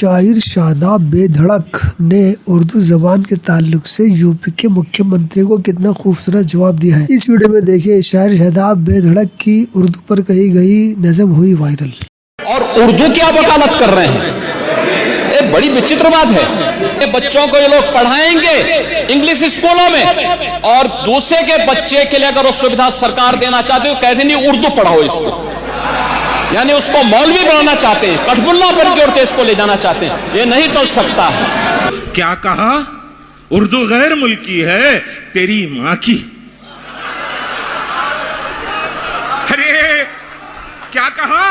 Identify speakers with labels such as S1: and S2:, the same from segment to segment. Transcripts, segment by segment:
S1: شاعر شاداب بے دھڑک نے اردو زبان کے تعلق سے یوپی کے مکھیہ منتری کو کتنا خوبصورت جواب دیا ہے۔ اس ویڈیو میں دیکھیں، شاعر شاداب بے دھڑک کی اردو پر کہی گئی نظم ہوئی وائرل۔
S2: اور اردو کیا وکالت کر رہے ہیں، یہ بڑی وچتر بات ہے۔ یہ بچوں کو یہ لوگ پڑھائیں گے انگلش اسکولوں میں، اور دوسرے کے بچے کے لیے اگر وہ سویدھا سرکار دینا چاہتے ہو، کہہ دیں نہیں اردو پڑھاؤ اس کو، یعنی اس کو مولوی بنانا چاہتے ہیں، کٹھبلا پر جوڑ کے اس کو لے جانا چاہتے ہیں، یہ نہیں چل سکتا۔
S3: کیا کہا؟ اردو غیر ملکی ہے تیری ماں کی۔ ارے کیا کہا؟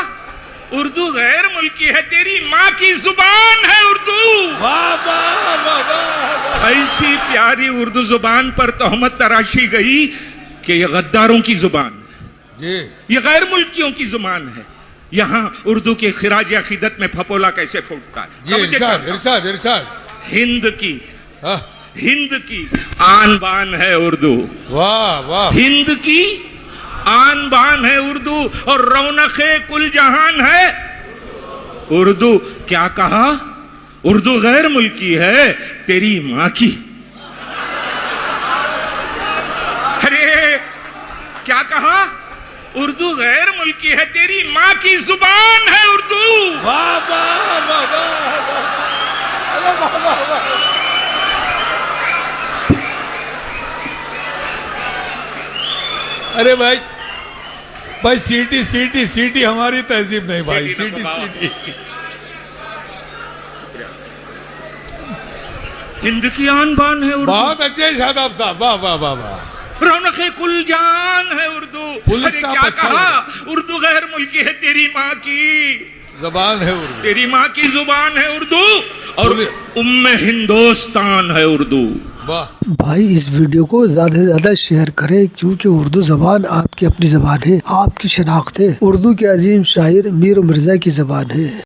S3: اردو غیر ملکی ہے تیری ماں کی زبان ہے اردو۔ واہ واہ واہ! ایسی پیاری اردو زبان پر تہمت تراشی گئی کہ یہ غداروں کی زبان ہے، یہ غیر ملکیوں کی زبان ہے۔ یہاں اردو کی خراج عقیدت میں پھپولا کیسے پھوٹتا ہے؟
S4: ارشاد
S3: ہند کی آن بان ہے اردو۔
S4: واہ واہ!
S3: ہند کی آن بان ہے اردو اور رونق کل جہان ہے اردو۔ کیا کہا؟ اردو غیر ملکی ہے تیری ماں کی۔ ارے کیا کہا؟ اردو غیر ملکی ہے تیری ماں کی زبان ہے اردو۔
S4: واہ واہ واہ! ارے بھائی سیٹی ہماری تہذیب نہیں بھائی، سیٹی
S3: ہند کی آن بان ہے اردو،
S4: بہت اچھے شاداب صاحب، واہ واہ واہ واہ!
S3: رونق کل جان ہے اردو۔ ارے کیا کہا؟ اردو غیر ملکی ہے تیری ماں کی
S4: زبان ہے اردو،
S3: تیری ماں کی زبان ہے اردو اور ام ہندوستان ہے اردو۔
S4: واہ!
S1: بھائی اس ویڈیو کو زیادہ سے زیادہ شیئر کریں، کیونکہ اردو زبان آپ کی اپنی زبان ہے، آپ کی شناخت ہے، اردو کے عظیم شاعر میر مرزا کی زبان ہے۔